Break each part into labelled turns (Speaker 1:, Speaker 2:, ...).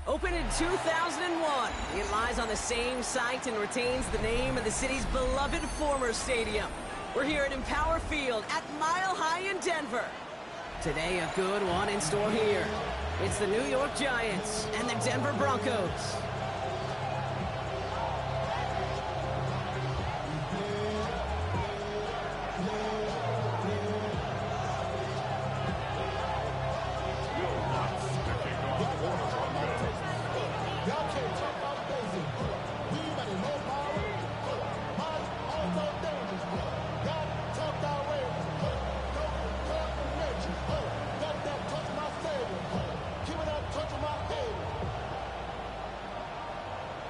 Speaker 1: Opened in 2001, it lies on the same site and retains the name of the city's beloved former stadium. We're here at Empower Field at Mile High in Denver. Today, a good one in store here. It's the New York Giants and the Denver Broncos.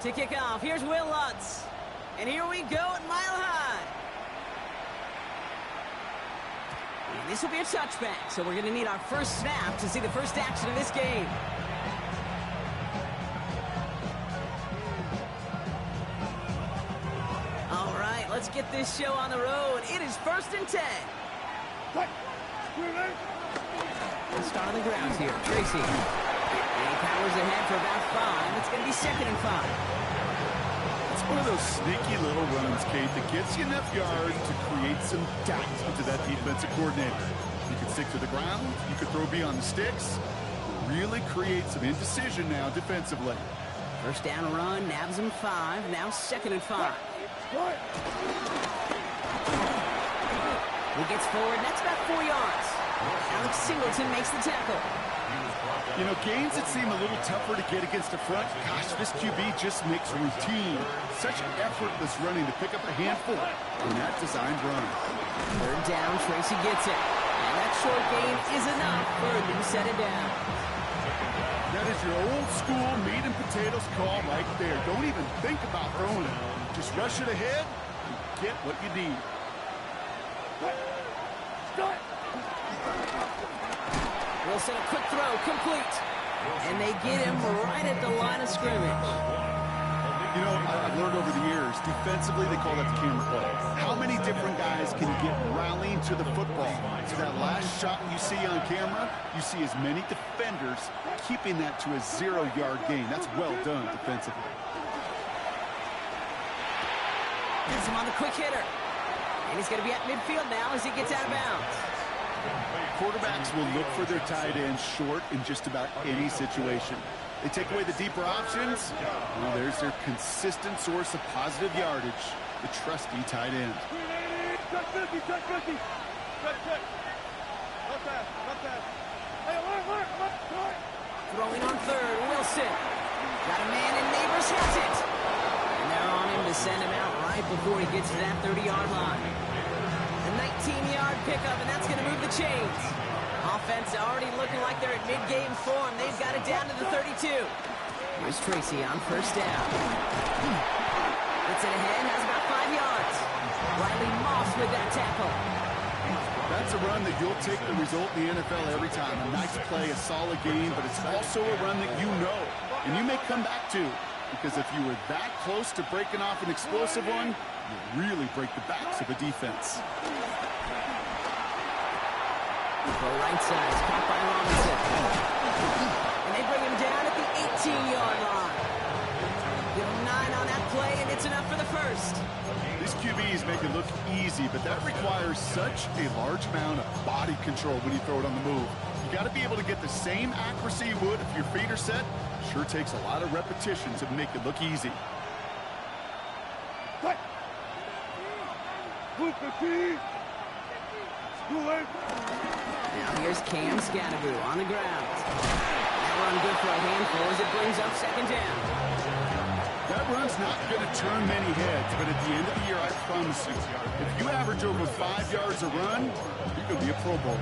Speaker 1: To kick off, here's Will Lutz. And here we go at Mile High. And this will be a touchback, so we're going to need our first snap to see the first action of this game. All right, let's get this show on the road. It is 1st and 10. Let's start on the grounds here. Tracy. He powers ahead for about 5. It's going to be 2nd and 5.
Speaker 2: It's one of those sneaky little runs, Kate, that gets you enough yards to create some doubt into that defensive coordinator. You can stick to the ground. You can throw beyond the sticks. Really create some indecision now defensively.
Speaker 1: First down run, nabs him 5. Now 2nd and 5. He gets forward. That's about 4 yards. Alex Singleton makes the tackle.
Speaker 2: You know, games that seem a little tougher to get against the front, gosh, this QB just makes routine such effortless running to pick up a handful in that designed run.
Speaker 1: 3rd down, Tracy gets it. And that short gain is enough for a new set it down.
Speaker 2: That is your old school meat and potatoes call right there. Don't even think about throwing it. Just rush it ahead and get what you need.
Speaker 1: Wilson, a quick throw, complete. And they get him right at the line of scrimmage.
Speaker 2: You know, I've learned over the years, defensively, they call that the camera play. How many different guys can get rallying to the football? So that last shot you see on camera, you see as many defenders keeping that to a 0-yard gain. That's well done defensively.
Speaker 1: Gets him on the quick hitter. And he's going to be at midfield now as he gets out of bounds.
Speaker 2: Quarterbacks will look for their tight end short in just about any situation. They take away the deeper options. Well, there's their consistent source of positive yardage, the trusty tight end.
Speaker 1: Throwing on 3rd, Wilson. Got a man and Neighbors has it. And they're on him to send him out right before he gets to that 30-yard line. A 19-yard pickup, and that's going to move the chains. Offense already looking like they're at mid-game form. They've got it down to the 32. Here's Tracy on 1st down. Gets it ahead, has about 5 yards. Riley Moss with that tackle.
Speaker 2: That's a run that you'll take the result in the NFL every time. A nice play, a solid game, but it's also a run that you know, and you may come back to. Because if you were that close to breaking off an explosive one, you really break the backs of a defense.
Speaker 1: The right side is caught by Robinson. And they bring him down at the 18-yard line. Give him 9 on that play, and it's enough for the first.
Speaker 2: These QBs make it look easy, but that requires such a large amount of body control when you throw it on the move. You got to be able to get the same accuracy you would if your feet are set. Sure takes a lot of repetition to make it look easy.
Speaker 1: Now here's Cam Scannaboo on the ground. That run good for a handful as it brings up 2nd down.
Speaker 2: That run's not going to turn many heads, but at the end of the year, I promise you, if you average over 5 yards a run, you're going to be a Pro Bowler.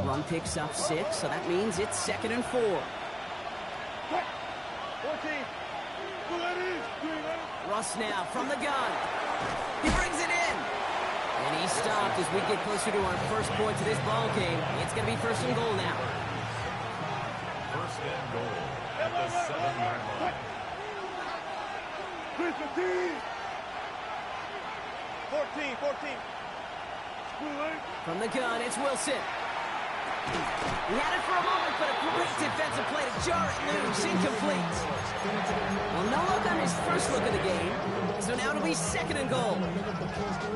Speaker 1: Run picks up 6, so that means it's 2nd and 4. Russ now from the gun. He brings it in. And he stopped as we get closer to our first point to this ball game. It's going to be 1st and goal now.
Speaker 3: 1st and goal at the 7-yard line.
Speaker 4: 14.
Speaker 1: From the gun, it's Wilson. He had it for a moment, but a great defensive play to jar it loose. Incomplete. Well, no look on his first look of the game, so now it'll be second and goal.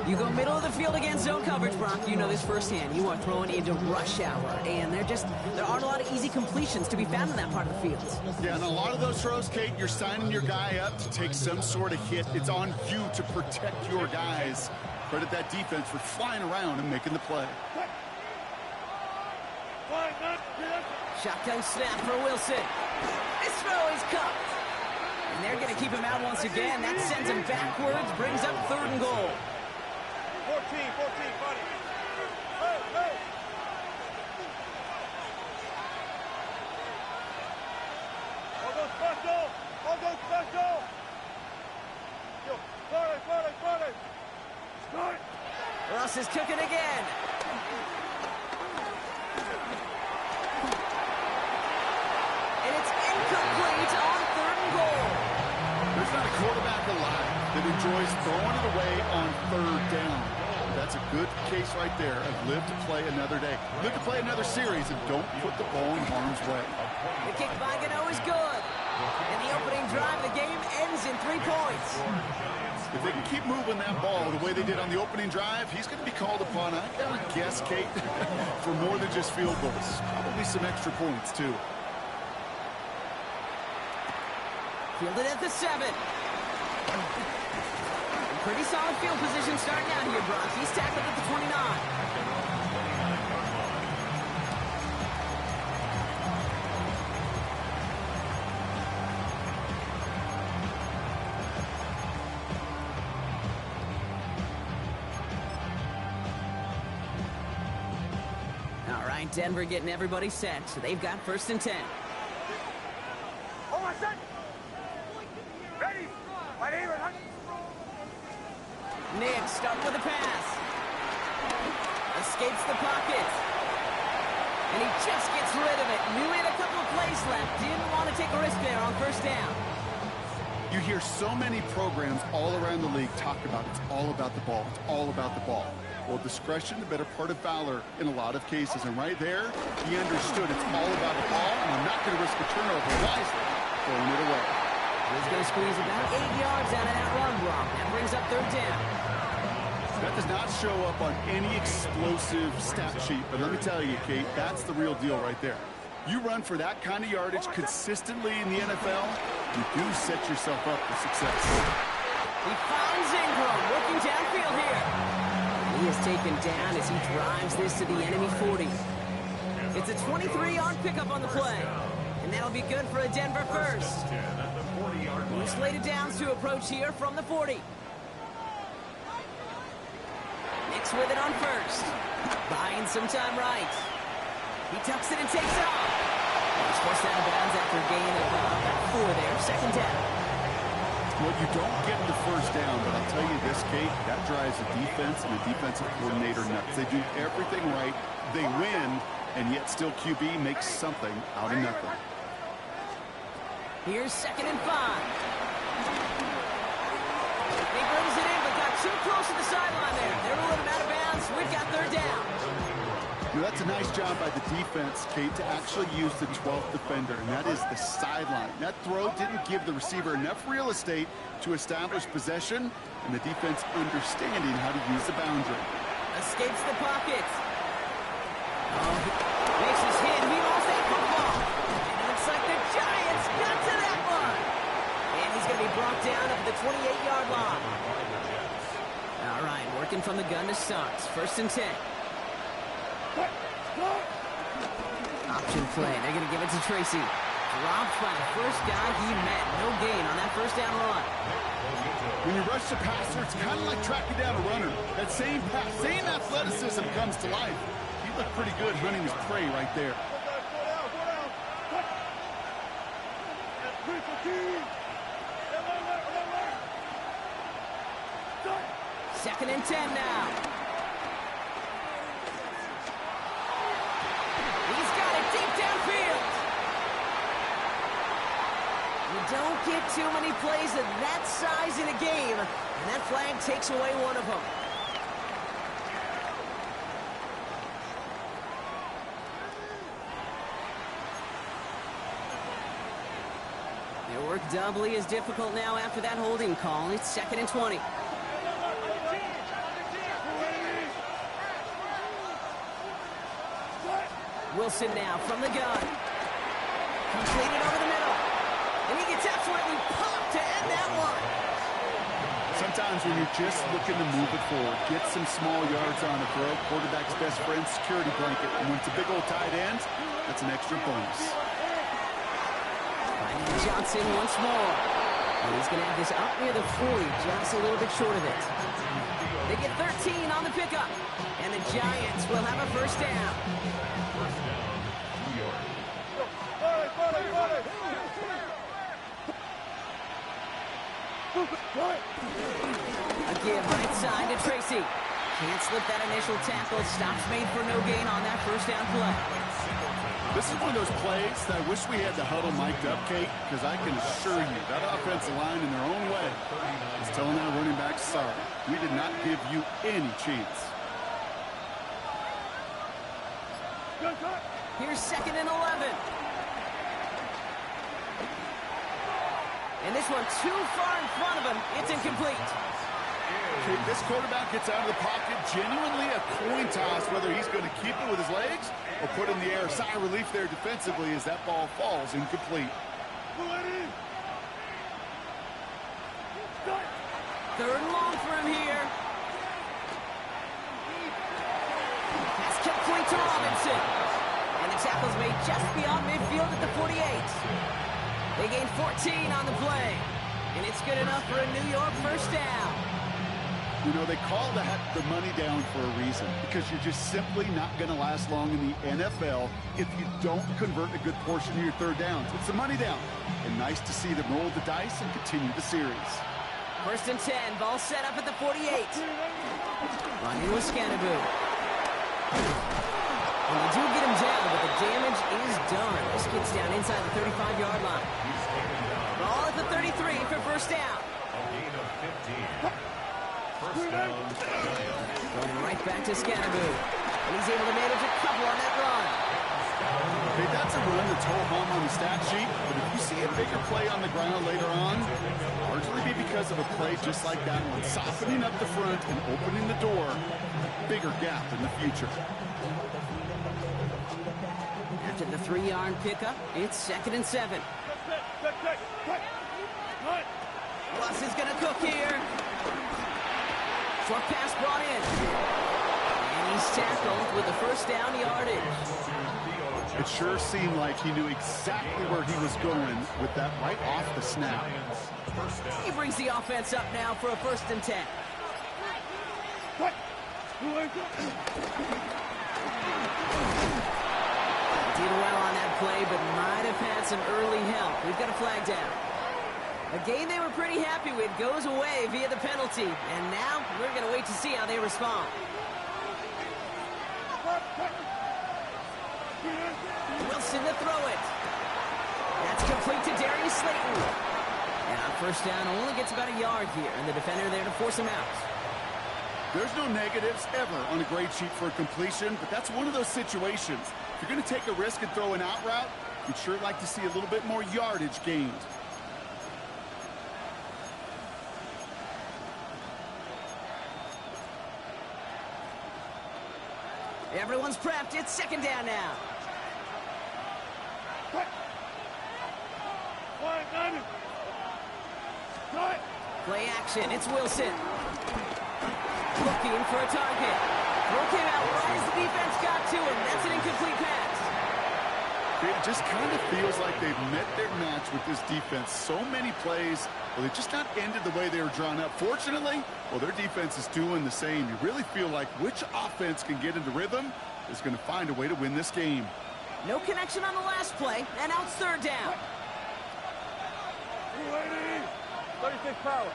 Speaker 1: You go middle of the field against zone coverage, Brock. You know this firsthand. You are throwing into rush hour, and there aren't a lot of easy completions to be found in that part of the field.
Speaker 2: Yeah, and a lot of those throws, Kate, you're signing your guy up to take some sort of hit. It's on you to protect your guys. Credit that defense for flying around and making the play.
Speaker 1: Shotgun snap for Wilson. This throw is caught. And they're going to keep him out once again. That sends him backwards, brings up third and goal.
Speaker 4: 14, buddy. Hey, hey. All go special. Yo, party. Start.
Speaker 1: Russ is cooking again. And it's incomplete on third and goal.
Speaker 2: There's not a quarterback alive that enjoys throwing it away on third down. That's a good case right there of live to play another day. Live to play another series and don't put the ball in harm's way.
Speaker 1: The kick by Gano is good. And the opening drive of the game ends in 3 points.
Speaker 2: If they can keep moving that ball the way they did on the opening drive, he's going to be called upon, I gotta guess, Kate, for more than just field goals. Probably some extra points, too.
Speaker 1: Fielded at the 7. Pretty solid field position starting out here, Brock. He's tackled at the 29. All right, Denver getting everybody set, so they've got first and 10.
Speaker 4: Oh, my son. Ready. My neighbor.
Speaker 1: Nick starting with a pass. Escapes the pocket. And he just gets rid of it. Knew he had a couple of plays left. Didn't want to take a risk there on first down.
Speaker 2: You hear so many programs all around the league talk about it's all about the ball. It's all about the ball. Well, discretion, the better part of valor in a lot of cases. And right there, he understood it's all about the ball, and I'm not going to risk a turnover wisely, throwing it away.
Speaker 1: He's going to squeeze about 8 yards out of that run block. That brings up third down.
Speaker 2: That does not show up on any explosive stat sheet, but let me tell you, Kate, that's the real deal right there. You run for that kind of yardage consistently in the NFL, you do set yourself up for success.
Speaker 1: He finds Ingram working downfield here. He is taken down as he drives this to the enemy 40. It's a 23-yard pickup on the play, and that'll be good for a Denver first. New slated downs to approach here from the 40. Nick's with it on first. Buying some time right. He tucks it and takes it off. He's forced out of bounds after a gain of about 4 there. Second down.
Speaker 2: Well, you don't get the first down, but I'll tell you this, Kate, that drives the defense and the defensive coordinator nuts. They do everything right. They win, and yet still QB makes something out of nothing.
Speaker 1: Here's second and 5. He brings it in, but got too close to the sideline there. They're rolling him out of bounds. We've got third down.
Speaker 2: You know, that's a nice job by the defense, Kate, to actually use the 12th defender, and that is the sideline. That throw didn't give the receiver enough real estate to establish possession, and the defense understanding how to use the boundary.
Speaker 1: Escapes the pocket. Oh, makes his hit. He lost that football. And it looks like the Giants got to that one. And he's going to be brought down at the 28-yard line. All right, working from the gun to start. First and 10. Option play. They're going to give it to Tracy. Dropped by the first guy he met. No gain on that first down run.
Speaker 2: When you rush the passer, it's kind of like tracking down a runner. That same pass, same athleticism comes to life. He looked pretty good hunting his prey right there.
Speaker 1: Second and 10 now. He's got it deep downfield. You don't get too many plays of that size in a game, and that flag takes away one of them. doubly as difficult now after that holding call. It's 2nd and 20. Wilson now from the gun. Completed over the middle. And he gets absolutely popped to end that one.
Speaker 2: Sometimes when you're just looking to move it forward, get some small yards on the throw, quarterback's best friend, security blanket. And when it's a big old tight end, that's an extra bonus.
Speaker 1: Johnson once more. And he's going to have this up near the 40, just a little bit short of it. They get 13 on the pickup. And the Giants will have a first down. A give right side to Tracy. Can't slip that initial tackle. Stops made for no gain on that first down play.
Speaker 2: This is one of those plays that I wish we had the huddle mic'd up, Kate, because I can assure you that offensive line in their own way is telling that running back, sorry, we did not give you any chance.
Speaker 1: Here's 2nd and 11. And this one too far in front of him. It's incomplete.
Speaker 2: Kate, this quarterback gets out of the pocket, genuinely a coin toss, whether he's going to keep it with his legs or put it in the air. Sigh of relief there defensively as that ball falls incomplete.
Speaker 1: 3rd and long for him here. Pass complete to Robinson. And the tackle's made just beyond midfield at the 48. They gain 14 on the play. And it's good enough for a New York first down.
Speaker 2: You know, they call that the money down for a reason, because you're just simply not going to last long in the NFL if you don't convert a good portion of your third downs. It's a money down. And nice to see them roll the dice and continue the series.
Speaker 1: 1st and 10, ball set up at the 48. Running with Scannaboo. And they do get him down, but the damage is done. This gets down inside the 35-yard line. Ball at the 33 for first down.
Speaker 3: A gain of 15. First down, Giants.
Speaker 1: Going right back to Scannaboo. And he's able to manage a couple on that run.
Speaker 2: Okay, that's a run that's whole home on the stat sheet, but if you see a bigger play on the ground later on, largely be because of a play just like that one, softening up the front and opening the door, bigger gap in the future.
Speaker 1: After the 3-yard pickup, it's 2nd and 7. Russ is going to cook here. Short pass brought in. And he's tackled with the first down yardage.
Speaker 2: It sure seemed like he knew exactly where he was going with that right off the snap.
Speaker 1: He brings the offense up now for a 1st and 10. Did well on that play, but might have had some early help. We've got a flag down. A game they were pretty happy with goes away via the penalty. And now we're going to wait to see how they respond. Wilson to throw it. That's complete to Darius Slayton. And on first down, only gets about a yard here. And the defender there to force him out.
Speaker 2: There's no negatives ever on a grade sheet for a completion, but that's one of those situations. If you're going to take a risk and throw an out route, you'd sure like to see a little bit more yardage gained.
Speaker 1: Everyone's prepped. It's 2nd down now. Play action. It's Wilson. Looking for a target. Throw came out right as the defense got to him. That's an incomplete pass.
Speaker 2: It just kind of feels like they've met their match with this defense. So many plays, well, they just not ended the way they were drawn up. Fortunately, well, their defense is doing the same. You really feel like which offense can get into rhythm is going to find a way to win this game.
Speaker 1: No connection on the last play, and now it's 3rd down.
Speaker 4: 36 power.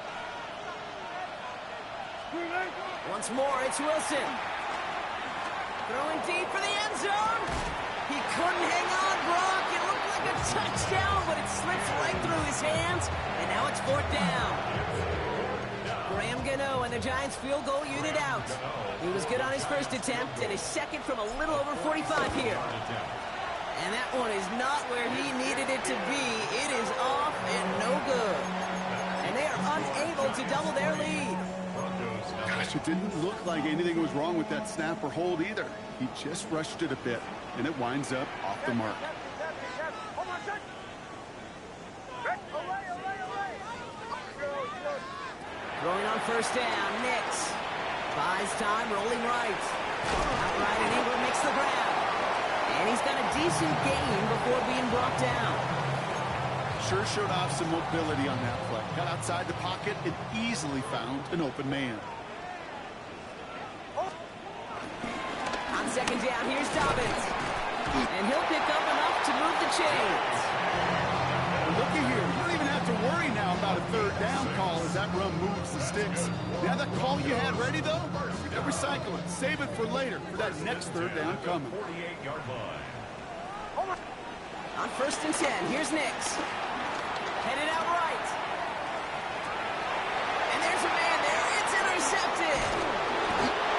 Speaker 1: Once more, it's Wilson. Throwing deep for the end zone. He couldn't hang on, Brock. It looked like a touchdown, but it slips right through his hands, and now it's 4th down. Graham Gano and the Giants field goal unit out. He was good on his first attempt, and his second from a little over 45 here. And that one is not where he needed it to be. It is off and no good. And they are unable to double their lead.
Speaker 2: Gosh, it didn't look like anything was wrong with that snap or hold either. He just rushed it a bit, and it winds up off the mark.
Speaker 1: Throwing on first down, Nix. Buys time, rolling right. Outright, and Ingram makes the grab. And he's got a decent gain before being brought down.
Speaker 2: Sure showed off some mobility on that play. Got outside the pocket and easily found an open man.
Speaker 1: On second down, here's Dobbins. And he'll pick up enough to move the chains.
Speaker 2: And looky here, you don't even have to worry now about a third down call as that run moves the sticks. Now that call you had ready, though, never recycle it. Save it for later for that next third down coming.
Speaker 3: 48-yard line.
Speaker 1: On first and 10, here's Nix. Headed out right. And there's a man there. It's intercepted.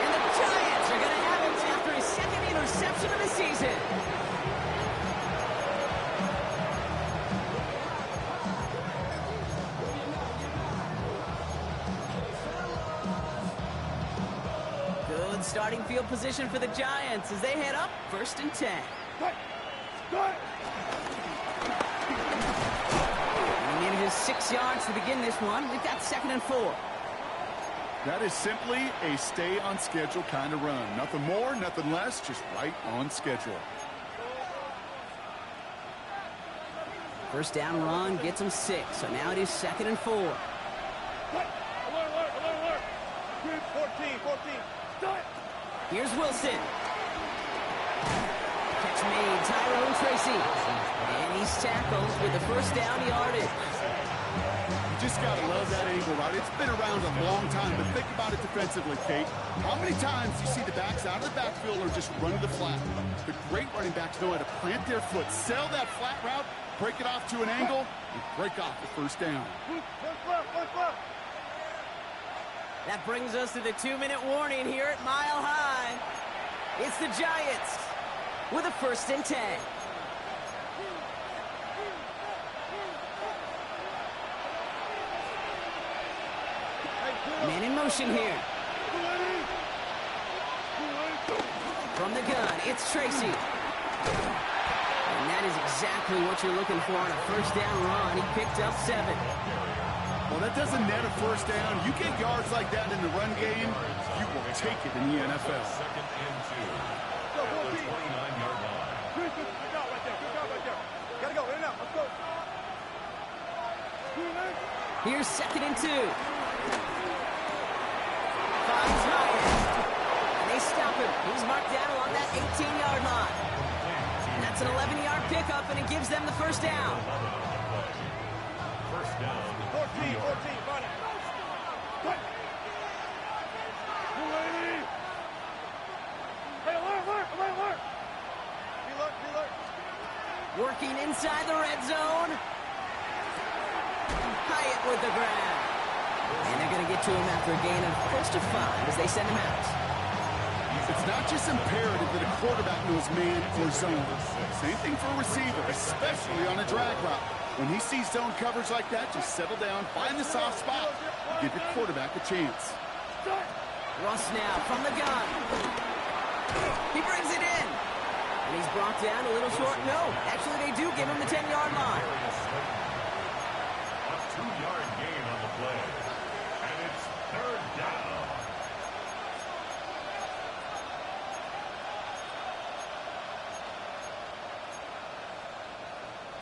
Speaker 1: And the Giants are going to have it after his second interception of the season. Good starting field position for the Giants as they head up first and 10. He needed his 6 yards to begin this one. We've got second and 4.
Speaker 2: That is simply a stay-on-schedule kind of run. Nothing more, nothing less, just right on schedule.
Speaker 1: First down run gets him 6, so now it is second and 4.
Speaker 4: Alert. 14.
Speaker 1: Here's Wilson. Catch made, Tyrone Tracy. And he's tackled with the first down yardage.
Speaker 2: You just got to love that angle route. It's been around a long time, but think about it defensively, Kate. How many times do you see the backs out of the backfield or just run to the flat? The great running backs know how to plant their foot, sell that flat route, break it off to an angle, and break off the first down.
Speaker 1: That brings us to the 2-minute warning here at Mile High. It's the Giants with a first and 10. Man in motion here. From the gun, it's Tracy. And that is exactly what you're looking for on a first down run. He picked up 7.
Speaker 2: Well, that doesn't net a first down. You get yards like that in the run game, you will take it in the NFL.
Speaker 3: Second and 2. At the 29-yard line.
Speaker 4: Good job right there. Gotta go. In and out. Let's go.
Speaker 1: Here's second and 2. Finds Hyatt. And they stop him. He's marked down along that 18-yard line. And that's an 11-yard pickup, and it gives them the first down.
Speaker 3: First down.
Speaker 4: 14. Run it. Hey, alert. Be alert.
Speaker 1: Working inside the red zone. Hyatt with the grab. And they're going to get to him after a gain of close to 5 as they send him out.
Speaker 2: It's not just imperative that a quarterback knows man or zone. Same thing for a receiver, especially on a drag route. When he sees zone coverage like that, just settle down, find the soft spot, and give your quarterback a chance.
Speaker 1: Russ now from the gun. He brings it in. And he's brought down a little short. No, actually they do give him the 10-yard line.
Speaker 3: A 2-yard gain on the play. And it's third down.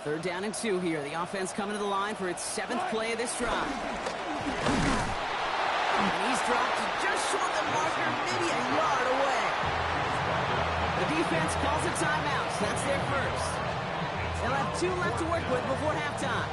Speaker 1: Third down and 2 here. The offense coming to the line for its 7th play of this drive. And he's dropped just short of the marker, maybe a yard away. The defense calls a timeout. That's their first. They'll have 2 left to work with before halftime.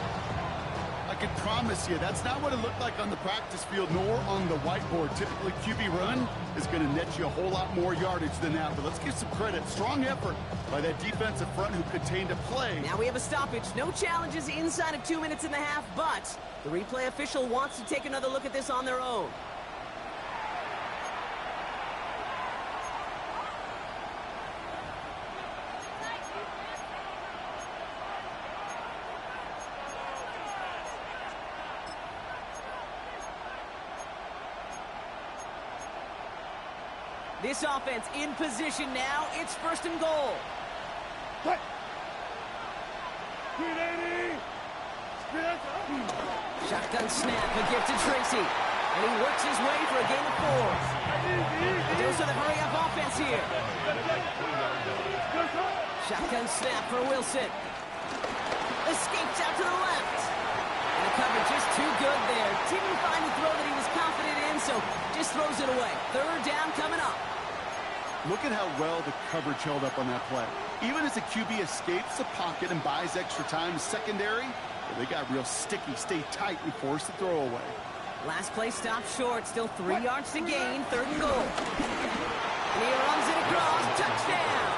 Speaker 2: I can promise you, that's not what it looked like on the practice field, nor on the whiteboard. Typically, QB run is going to net you a whole lot more yardage than that. But let's give some credit. Strong effort by that defensive front who contained a play.
Speaker 1: Now we have a stoppage. No challenges inside of 2 minutes and a half, but the replay official wants to take another look at this on their own. This offense in position now. It's first and goal. Shotgun snap, a gift to Tracy. And he works his way for a gain of 4. Those are the hurry-up offense here. Shotgun snap for Wilson. Escapes out to the left. And the coverage just too good there. Didn't find the throw that he was confident in, so just throws it away. Third down coming up.
Speaker 2: Look at how well the coverage held up on that play. Even as the QB escapes the pocket and buys extra time, secondary, well, they got real sticky, stay tight, and force the throw away.
Speaker 1: Last play stopped short, still 3 yards to gain, third and goal. And he runs it across, touchdown!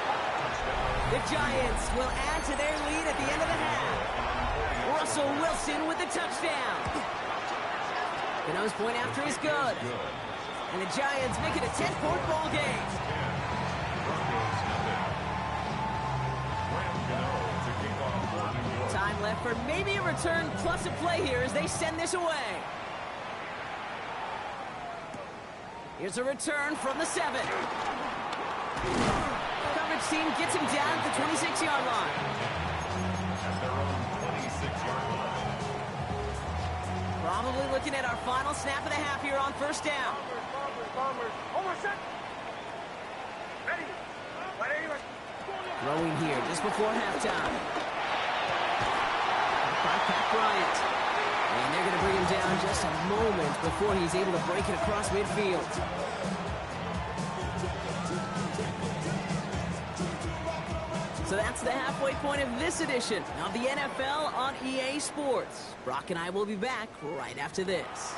Speaker 1: The Giants will add to their lead at the end of the half. Russell Wilson with the touchdown. The nose point after is good. And the Giants make it a 10-point ball game. Time left for maybe a return plus a play here as they send this away. Here's a return from the 7. Coverage team gets him down at the 26-yard line.
Speaker 3: At their own 26-yard line.
Speaker 1: Probably looking at our final snap of the half here on first down.
Speaker 4: Bombers. Almost set. Ready.
Speaker 1: Throwing here just before halftime. By Pat Bryant. And they're going to bring him down just a moment before he's able to break it across midfield. So that's the halfway point of this edition of the NFL on EA Sports. Brock and I will be back right after this.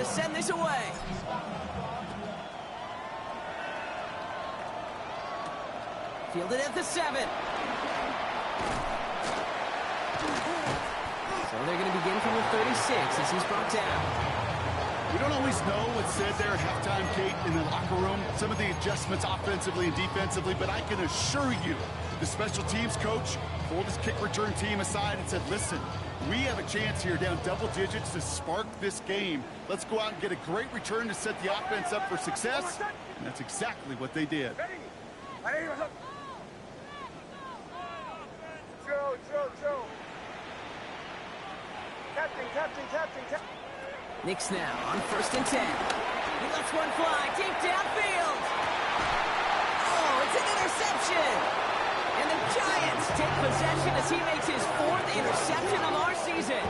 Speaker 1: Send this away. Fielded at the 7. So they're going to begin from the 36 as he's brought down.
Speaker 2: We don't always know what's said there at halftime, Kate, in the locker room. Some of the adjustments offensively and defensively, but I can assure you the special teams coach pulled his kick return team aside and said, listen, we have a chance here down double digits to spark this game. Let's go out and get a great return to set the offense up for success. And that's exactly what they did.
Speaker 4: Joe. Captain.
Speaker 1: Knicks now on first and 10. He lets one fly deep downfield. Oh, it's an interception. And the Giants take possession as he makes his 4th interception of our season.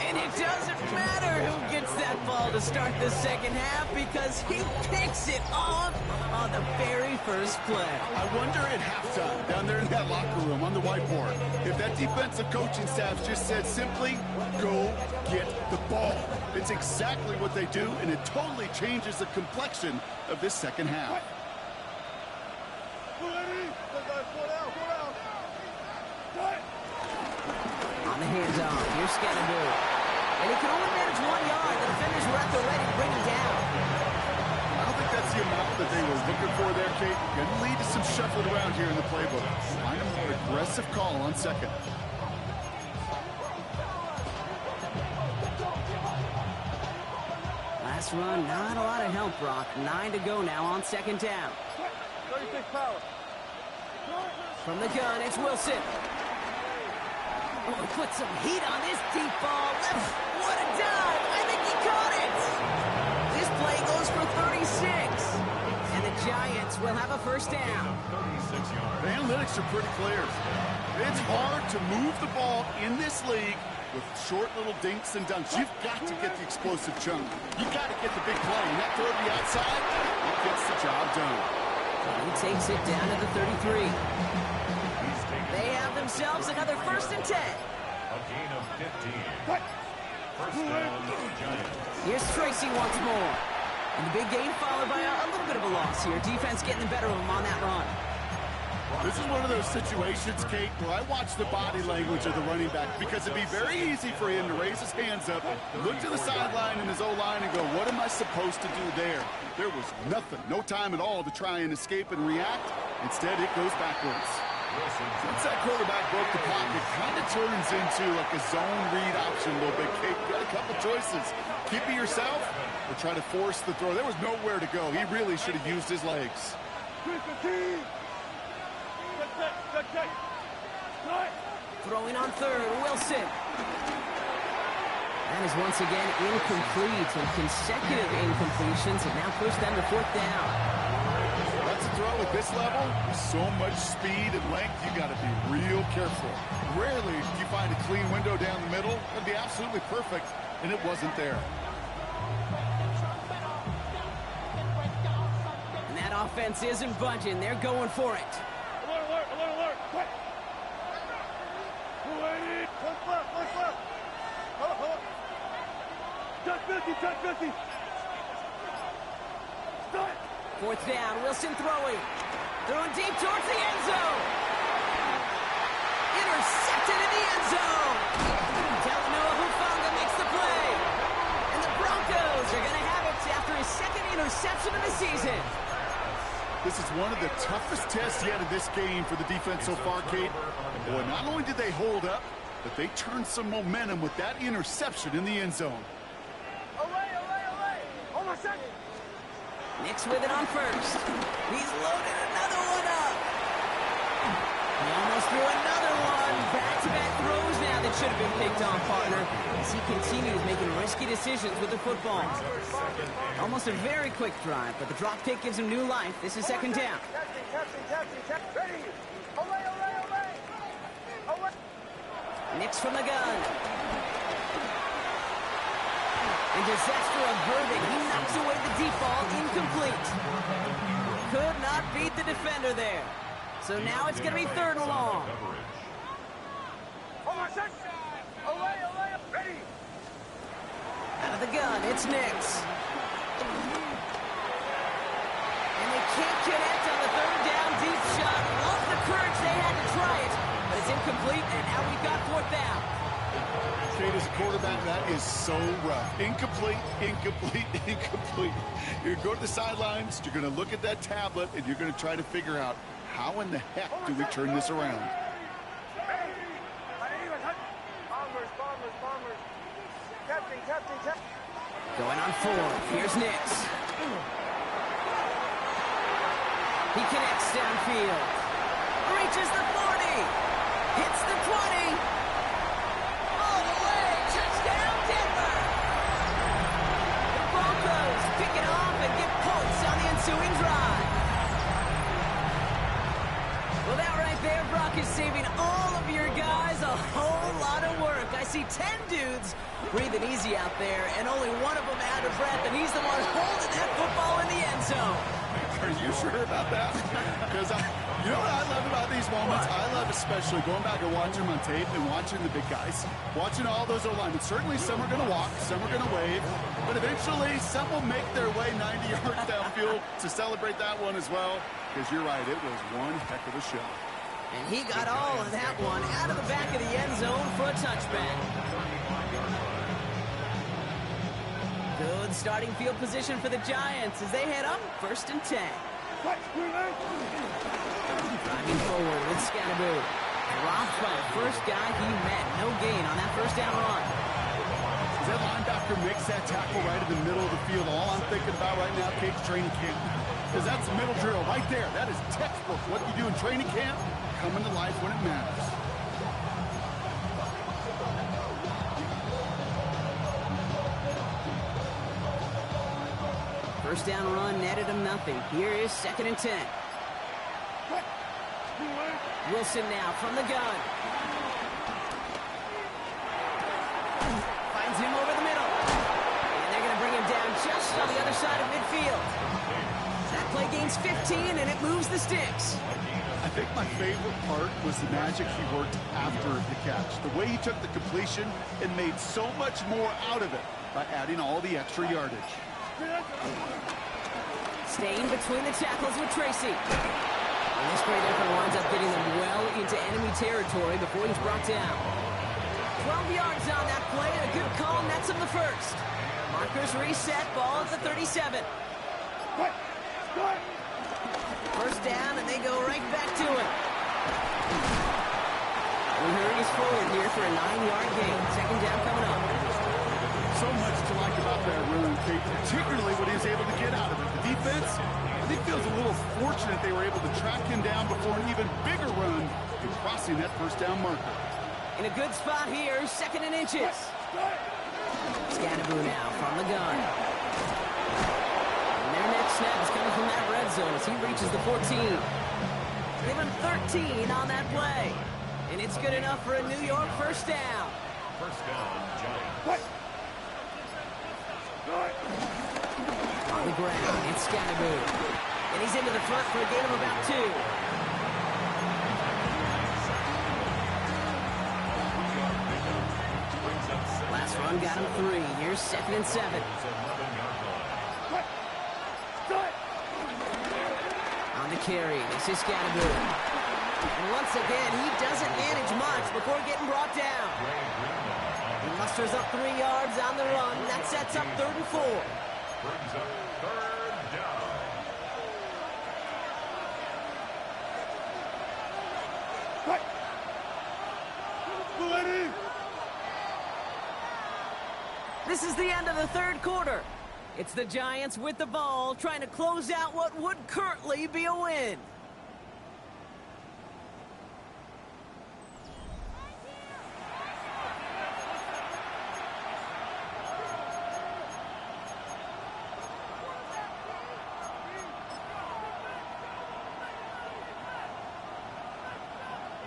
Speaker 1: And it doesn't matter who gets that ball to start the second half because he picks it off on the very first play.
Speaker 2: I wonder at halftime, down there in that locker room on the whiteboard, if that defensive coaching staff just said simply, go get the ball. It's exactly what they do, and it totally changes the complexion of this second half.
Speaker 1: On the hands-off, here's Scatterbury. And he can only manage 1 yard. The defenders were at the ready to bring him down.
Speaker 2: I don't think that's the amount that they were looking for there, Kate. Going to lead to some shuffling around here in the playbook. Find a more aggressive call on second.
Speaker 1: Last run, not a lot of help, Brock. 9 to go now on second down.
Speaker 4: 36 power.
Speaker 1: From the gun, it's Wilson. Oh, he put some heat on this deep ball. Left. What a dive. I think he caught it. This play goes for 36. And the Giants will have a first down.
Speaker 3: 36 yards.
Speaker 2: The analytics are pretty clear. It's hard to move the ball in this league with short little dinks and dunks. You've got to get the explosive chunk. You've got to get the big play. And that throw to the outside, it gets the job done.
Speaker 1: He takes it down to the 33. They have themselves another first and 10.
Speaker 3: A gain of 15. First down, Giants.
Speaker 1: Here's Tracy once more. And the big gain followed by a little bit of a loss here. Defense getting the better of him on that run.
Speaker 2: This is one of those situations, Kate, where I watch the body language of the running back because it'd be very easy for him to raise his hands up, look to the sideline in his O-line and go, what am I supposed to do there? There was nothing, no time at all to try and escape and react. Instead, it goes backwards. Once that quarterback broke the pocket, it kind of turns into like a zone read option a little bit, Kate. You got a couple choices. Keep it yourself or try to force the throw. There was nowhere to go. He really should have used his legs.
Speaker 1: Throwing on third, Wilson. That is once again incomplete, and consecutive incompletions have now pushed them to fourth down.
Speaker 2: That's a throw at this level. With so much speed and length, you got to be real careful. Rarely do you find a clean window down the middle. That'd be absolutely perfect, and it wasn't there.
Speaker 1: And that offense isn't budging. They're going for it.
Speaker 4: Alert! Quick! Look left! Hold on. Touch 50! Start!
Speaker 1: Fourth down, Wilson throwing deep towards the end zone. Intercepted in the end zone. Talanoa Hufanga makes the play. And the Broncos are going to have it after his second interception of the season.
Speaker 2: This is one of the toughest tests yet in this game for the defense so far, Kate. And boy, not only did they hold up, but they turned some momentum with that interception in the end zone.
Speaker 4: Away! Hold on a second!
Speaker 1: Nix with it on first. He's loaded another one up. He almost threw another one. Back-to-back throws now that should have been picked on, partner, as he continues making risky decisions with the football. Almost a very quick drive, but the drop kick gives him new life. This is second down.
Speaker 4: Captain. Ready! Away!
Speaker 1: Nix from the gun. And disaster averted. He knocks away the deep ball, incomplete. Could not beat the defender there. So now it's going to be third and long.
Speaker 4: Hold on a second! Away! Ready!
Speaker 1: Out of the gun, it's Nix. And they can't connect on the third down deep shot. Love the courage they had to try it. But it's incomplete, and now we've got fourth down.
Speaker 2: Kate, as a quarterback, that is so rough. Incomplete. You're going to go to the sidelines, you're going to look at that tablet, and you're going to try to figure out how in the heck do we turn this around.
Speaker 4: Bombers. Captain.
Speaker 1: Going on fourth. Here's Nix. He connects downfield. Reaches the 40. Hits the 20. All the way. Touchdown, Denver. The Broncos pick it off and get points on the ensuing drive. Well, that right there, Brock, is saving all of your guys a whole lot of work. I see 10 dudes breathing easy out there, and only one of them out of breath, and he's the one holding that football in the end zone.
Speaker 2: Are you sure about that? Because you know what I love about these moments? I love especially going back and watching them on tape and watching the big guys. Watching all those O-linemen. Certainly some are going to walk, some are going to wave, but eventually some will make their way 90 yards downfield to celebrate that one as well. Because you're right, it was one heck of a show.
Speaker 1: And he got all of that one out of the back of the end zone for a touchback. Good starting field position for the Giants as they head up 1st and 10. Driving forward with Scatterboo. Dropped by the first guy he met. No gain on that first down run.
Speaker 2: As that linebacker makes that tackle right in the middle of the field, all I'm thinking about right now, Kate's training camp. Because that's the middle drill right there. That is textbook. What you do in training camp, coming to life when it matters.
Speaker 1: First down run netted him nothing. Here is 2nd and 10. Wilson now from the gun. Finds him over the middle. And they're going to bring him down just on the other side of midfield. That play gains 15, and it moves the sticks.
Speaker 2: I think my favorite part was the magic he worked after the catch. The way he took the completion and made so much more out of it by adding all the extra yardage.
Speaker 1: Staying between the tackles with Tracy. And this great effort winds up getting them well into enemy territory before he's brought down. 12 yards on that play, and a good call nets him the first. Markers reset, ball at the 37. First down, and they go right back to it. We hurries forward here for a 9-yard gain. Second down coming up.
Speaker 2: So much to like about that run, Kate, particularly what he was able to get out of it. The defense, I think, feels a little fortunate they were able to track him down before an even bigger run in crossing that first down marker.
Speaker 1: In a good spot here, 2nd and inches. Scatterboo now from the gun. And their next snap is coming from that red zone as he reaches the 14. Give him 13 on that play. And it's good enough for a New York first down.
Speaker 3: First down, Giants.
Speaker 1: On the ground, it's Scatterboo. And he's into the front for a gain of about 2. Last run got him 3. Here's 2nd and 7. On the carry, this is Scatterboo. And once again, he doesn't manage much before getting brought down. He musters up 3 yards on the run. That sets up 3rd and 4.
Speaker 3: Brings up 3rd down.
Speaker 1: This is the end of the 3rd quarter. It's the Giants with the ball, trying to close out what would currently be a win.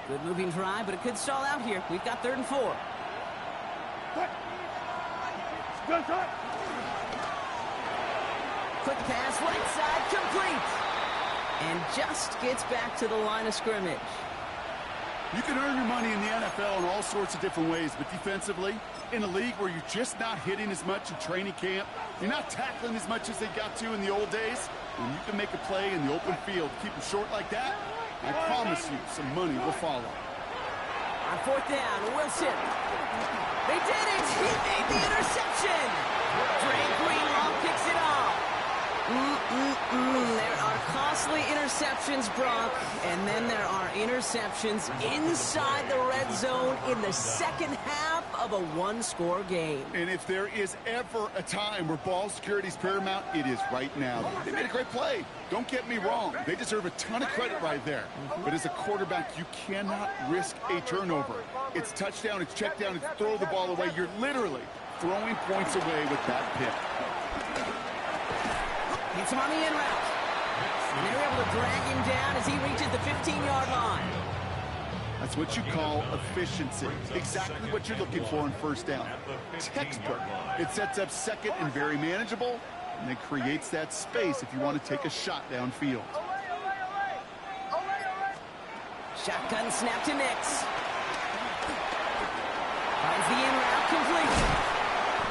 Speaker 1: Good moving drive, but it could stall out here. We've got 3rd and 4. Quick pass, right side, complete. And just gets back to the line of scrimmage.
Speaker 2: You can earn your money in the NFL in all sorts of different ways, but defensively, in a league where you're just not hitting as much in training camp, you're not tackling as much as they got to in the old days, when you can make a play in the open field, keep them short like that, I promise you some money will follow.
Speaker 1: On 4th down, Wilson. They did it! He made the interception! Dre Greenlaw picks it off. There are costly interceptions, Brock, and then there are interceptions inside the red zone in the second half of a one-score game.
Speaker 2: And if there is ever a time where ball security is paramount, it is right now. They made a great play. Don't get me wrong. They deserve a ton of credit right there. But as a quarterback, you cannot risk a turnover. It's touchdown, it's check down, it's throw the ball away. You're literally throwing points away with that pick.
Speaker 1: Gets him on the in route. And they're able to drag him down as he reaches the 15-yard line.
Speaker 2: That's what you call efficiency. Exactly what you're looking for on first down. Textbook. It sets up second and very manageable, and it creates that space if you want to take a shot downfield.
Speaker 1: Shotgun snap to Nix. Finds the in route complete.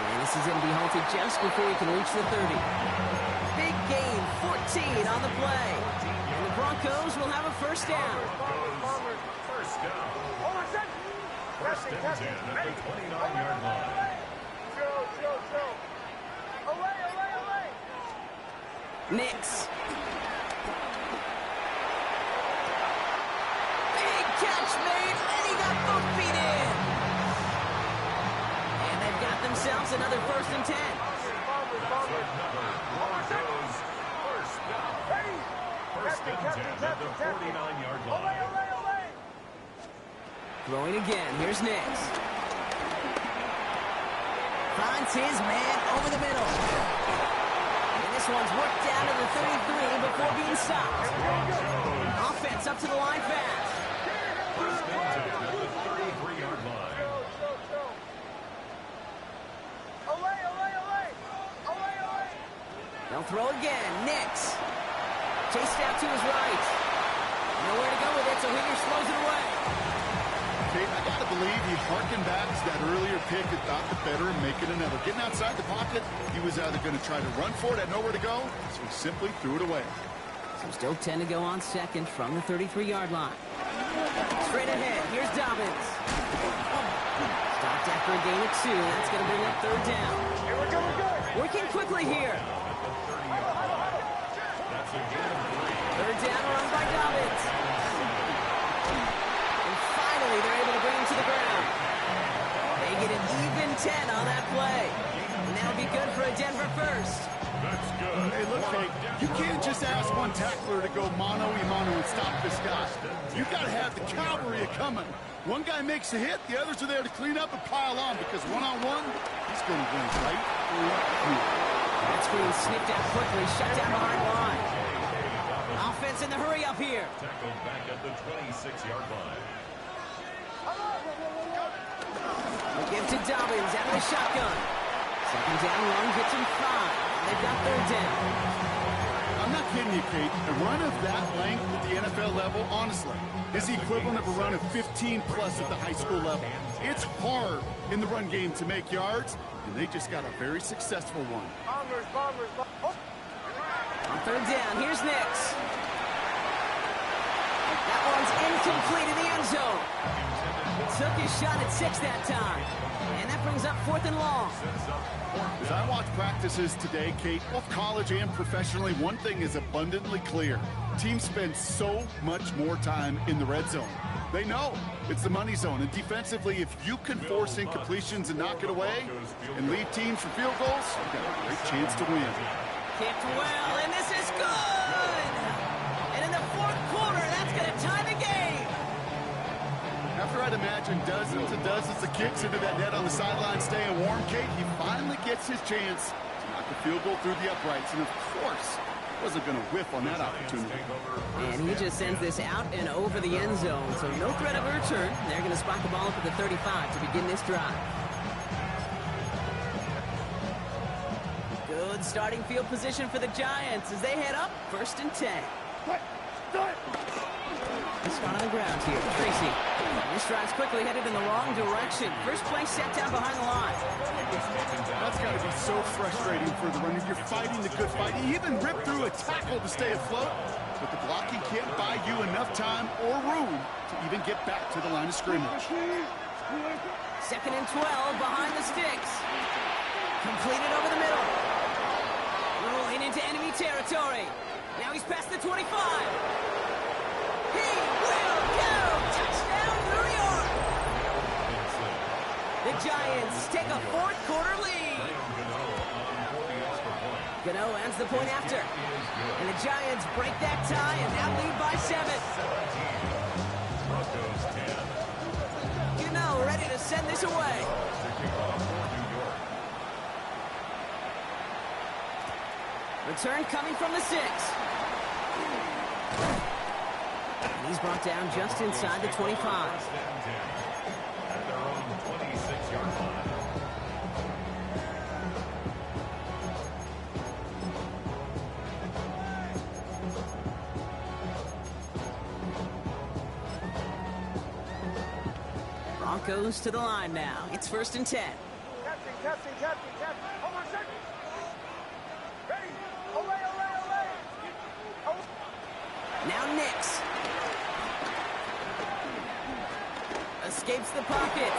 Speaker 1: And this is going to be halted just before he can reach the 30. Big gain, 14 on the play. And the Broncos will have a first down.
Speaker 3: First down. First and 10 at the 29-yard line.
Speaker 1: Nix. Big catch made, and he got both feet in. And they've got themselves another 1st and 10.
Speaker 3: Broncos first down. First and 10 at the 49-yard line.
Speaker 1: Throwing again. Here's Nix. Finds his man over the middle. And this one's worked down to the 33 before being stopped. Offense up to the line fast.
Speaker 3: First and 10 at the 33-yard line.
Speaker 1: They'll throw again. Nix. Chased out to his right. Nowhere to go with it, so Higgins slows it away.
Speaker 2: Kate, I got to believe he harkened back to that earlier pick and thought the better and make it another. Getting outside the pocket, he was either going to try to run for it, had nowhere to go, so he simply threw it away.
Speaker 1: So still 10 to go on second from the 33-yard line. Straight ahead, here's Dobbins. Stopped after a gain of 2. That's going to bring up third down.
Speaker 4: Here we go, we're good.
Speaker 1: Working quickly here. Third down run by Dobbins. And finally, they're able to bring him to the ground. They get an even 10 on that play. And that'll be good for a Denver first.
Speaker 3: That's good.
Speaker 2: Hey, look, Kate, you can't just ask one tackler to go mano-a-mano and stop this guy. You got to have the cavalry coming. One guy makes a hit, the others are there to clean up and pile on because one-on-one, he's going to win right through here.
Speaker 1: That screen snipped out quickly, shut down behind the line. Offense in the hurry up here.
Speaker 3: Tackled back at the 26-yard line.
Speaker 1: They'll give to Dobbins out of the shotgun. Second down run gets him 5. They've got third down.
Speaker 2: I'm not kidding you, Kate. A run of that length at the NFL level, honestly, is the equivalent of a run of 15-plus at the high school level. It's hard in the run game to make yards, and they just got a very successful one.
Speaker 4: Bombers. Oh.
Speaker 1: On third down, here's Nix. That one's incomplete in the end zone. Took his shot at 6 that time. And that brings up 4th and long.
Speaker 2: As I watch practices today, Kate, both college and professionally, one thing is abundantly clear. Teams spend so much more time in the red zone. They know it's the money zone. And defensively, if you can force incompletions and knock it away and lead teams for field goals, you've got a great chance to win.
Speaker 1: Kicked well, and this is good! And in the 4th quarter, that's going to tie the game!
Speaker 2: After I'd imagine dozens and dozens of kicks into that net on the sideline staying warm, Kate, he finally gets his chance to knock the field goal through the uprights. And of course, wasn't going to whiff on that opportunity.
Speaker 1: And he just sends this out and over the end zone, so no threat of a return. They're going to spot the ball up at the 35 to begin this drive. Good starting field position for the Giants as they head up 1st and 10. Let's start on the ground here. Tracy. This drive's quickly headed in the wrong direction. First play set down behind the line.
Speaker 2: That's got to be so frustrating for the runner. You're fighting the good fight. You even rip through a tackle to stay afloat, but the blocking can't buy you enough time or room to even get back to the line of scrimmage.
Speaker 1: 2nd and 12 behind the sticks. Completed over the middle. Rolling into enemy territory. Now he's past the 25. He will go! Touchdown, New York! The Giants take a 4th quarter lead. Gano ends the point after. And the Giants break that tie and now lead by 7. Gano ready to send this away. Return coming from the 6. And he's brought down just inside the 25.
Speaker 3: At their own 26-yard line.
Speaker 1: Broncos to the line now. It's 1st and 10.
Speaker 4: Captain. Hold on a second. Ready? Olay. Oh.
Speaker 1: Now Nix. Escapes the pocket.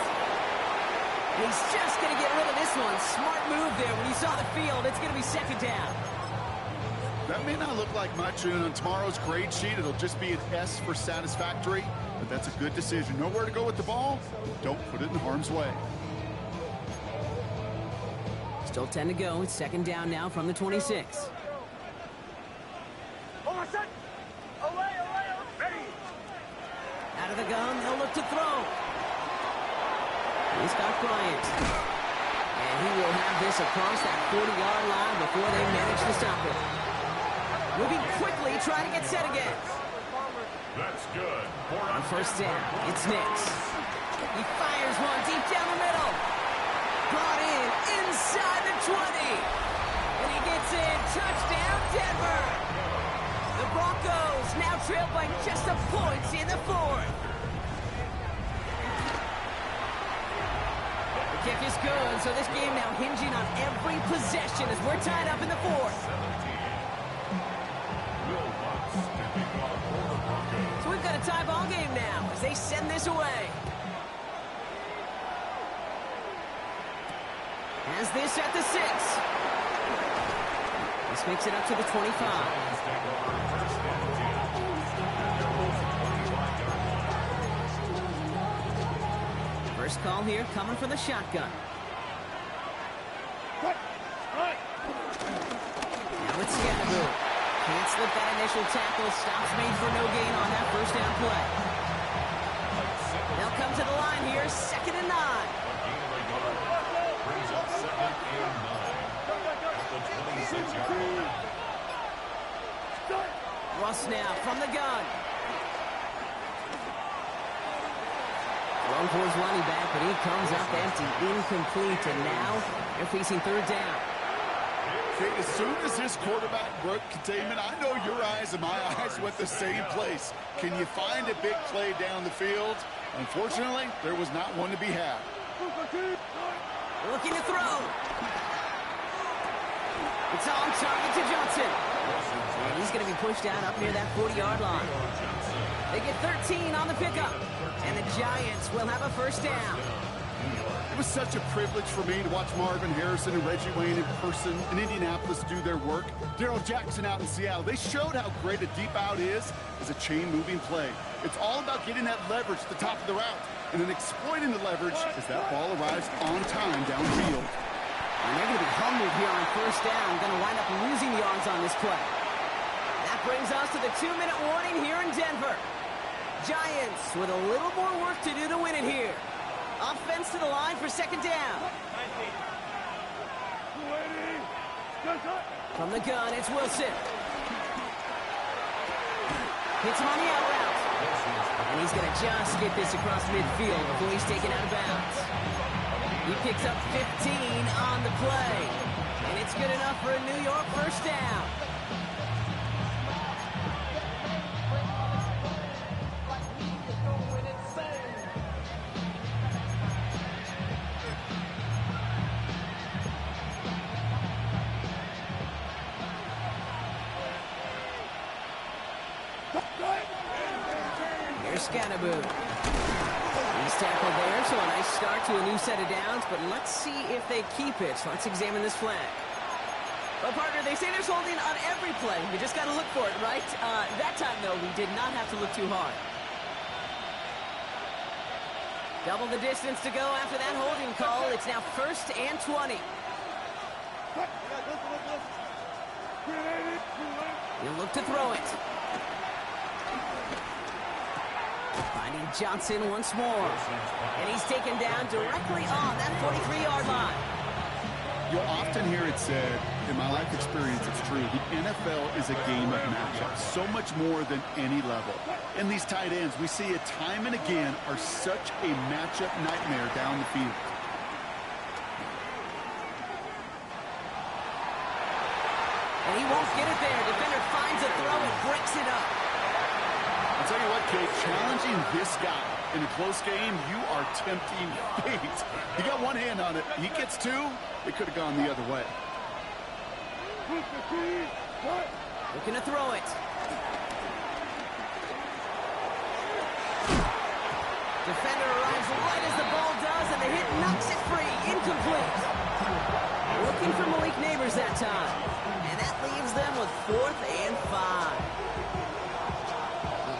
Speaker 1: And he's just going to get rid of this one. Smart move there. When he saw the field, it's going to be 2nd down.
Speaker 2: That may not look like much, and on tomorrow's grade sheet, it'll just be an S for satisfactory, but that's a good decision. Know where to go with the ball? Don't put it in harm's way.
Speaker 1: Still 10 to go. It's 2nd down now from the 26.
Speaker 4: Hold on a second. Olay. Ready?
Speaker 1: Out of the gun, they'll look to throw. He's got Bryant. And he will have this across that 40-yard line before they manage to stop it. Moving quickly, trying to get set again.
Speaker 3: That's good.
Speaker 1: On 1st down, it's Nix. He fires one deep down the middle. Brought in inside the 20. And he gets in. Touchdown, Denver. The Broncos now trail by just a point in the 4th. kick is good, so this game now hinging on every possession as we're tied up in the fourth. So we've got a tie ball game now as they send this away. Has this at the 6. This makes it up to the 25. First call here coming from the shotgun. Now it's Scannaboo. Can't slip that initial tackle. Stops made for no gain on that first down play. They'll come to the line here. 2nd and 9.
Speaker 3: Brings up 2nd and 9 at the 26-yard line.
Speaker 1: Russ now from the gun. Thrown towards running back, but he comes up empty, incomplete, and now they're facing 3rd down.
Speaker 2: Okay, as soon as this quarterback broke containment, I know your eyes and my eyes went the same place. Can you find a big play down the field? Unfortunately, there was not one to be had.
Speaker 1: Looking to throw. It's on target to Johnson. And he's going to be pushed out up near that 40-yard line. They get 13 on the pickup. And the Giants will have a first down.
Speaker 2: It was such a privilege for me to watch Marvin Harrison and Reggie Wayne in person in Indianapolis do their work. Darrell Jackson out in Seattle. They showed how great a deep out is as a chain-moving play. It's all about getting that leverage at the top of the route and then exploiting the leverage as that ball arrives on time downfield.
Speaker 1: And they're going to be humbled here on first down. Going to wind up losing yards on this play. That brings us to the 2-minute warning here in Denver. Giants with a little more work to do to win it here. Offense to the line for 2nd down. From the gun, it's Wilson. Hits him on the out route. And he's going to just get this across midfield before he's taken out of bounds. He picks up 15 on the play. And it's good enough for a New York first down. Here's Scannaboo. He's tackled there, so a nice start to a new set of downs, but let's see if they keep it. So let's examine this flag. Well, partner, they say there's holding on every play. You just got to look for it, right? That time, though, we did not have to look too hard. Double the distance to go after that holding call. It's now 1st and 20. He'll look to throw it. Finding Johnson once more. And he's taken down directly on that 43-yard line.
Speaker 2: You'll often hear it said, in my life experience, it's true, the NFL is a game of matchups, so much more than any level. And these tight ends, we see it time and again, are such a matchup nightmare down the field.
Speaker 1: And he won't get it there. Defender finds a throw and breaks it up.
Speaker 2: I'll tell you what, Kate, challenging this guy in a close game, you are tempting fate. He got one hand on it. He gets two. It could have gone the other way.
Speaker 1: Looking to throw it. Defender arrives right as the ball does, and the hit knocks it free. Incomplete. Looking for Malik Neighbors that time. And that leaves them with 4th and 5.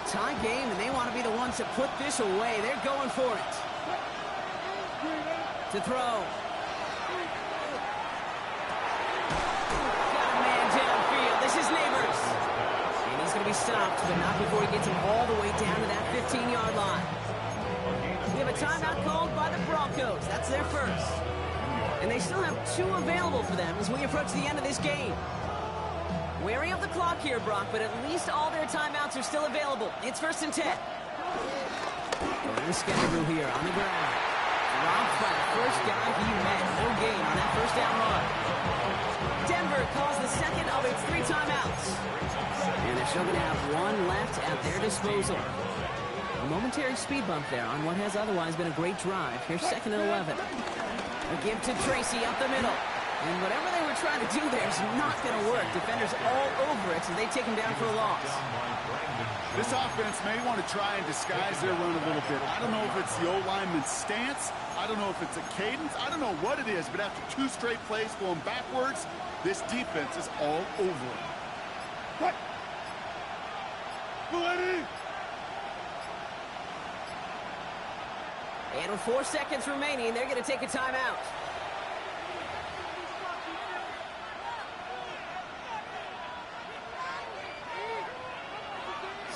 Speaker 1: Tie game, and they want to be the ones to put this away. They're going for it. To throw. Got a man downfield. This is Neighbors. And he's going to be stopped, but not before he gets him all the way down to that 15-yard line. We have a timeout called by the Broncos. That's their first. And they still have 2 available for them as we approach the end of this game. Wary of the clock here, Brock, but at least all their timeouts are still available. It's 1st and 10. Going to Scannaboo here on the ground. Dropped by the first guy he met. No gain on that first down run. Denver calls the second of its 3 timeouts. And they're still going to have 1 left at their disposal. A momentary speed bump there on what has otherwise been a great drive. Here's 2nd and 11. give to Tracy up the middle. And whatever they were trying to do there is not going to work. Defenders all over it, so they take him down for a loss.
Speaker 2: This offense may want to try and disguise their run a little bit. I don't know if it's the O-lineman's stance. I don't know if it's a cadence. I don't know what it is, but after 2 straight plays going backwards, this defense is all over it. What? Ready?
Speaker 1: And with 4 seconds remaining, they're going to take a timeout.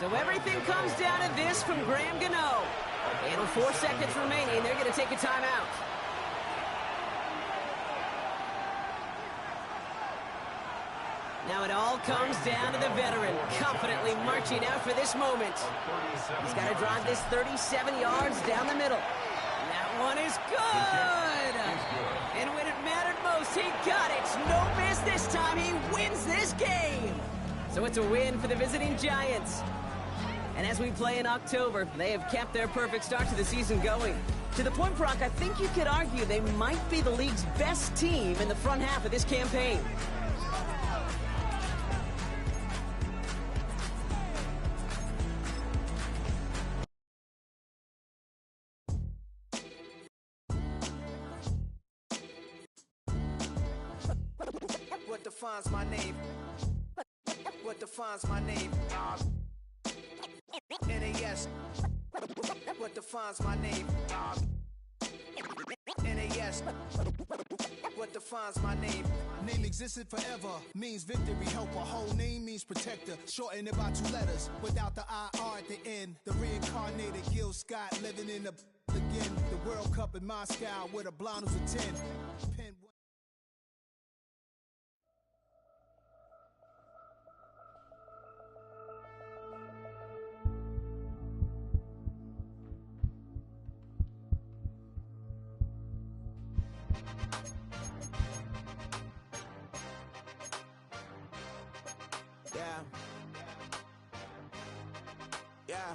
Speaker 1: So everything comes down to this from Graham Gano. And with 4 seconds remaining, they're going to take a timeout. Now it all comes down to the veteran, confidently marching out for this moment. He's got to drive this 37 yards down the middle. And that one is good! And when it mattered most, he got it. No miss this time. He wins this game. So it's a win for the visiting Giants. And as we play in October, they have kept their perfect start to the season going. To the point, Brock, I think you could argue they might be the league's best team in the front half of this campaign.
Speaker 5: What defines my name? What defines my name? NAS. What defines my name? NAS. What defines my name?
Speaker 6: Name existed forever, means victory, helper. Whole name means protector, shortened it by 2 letters, without the IR at the end. The reincarnated Gil Scott, living in the again. The World Cup in Moscow, with a blonde who's a 10. Pen
Speaker 5: Yeah.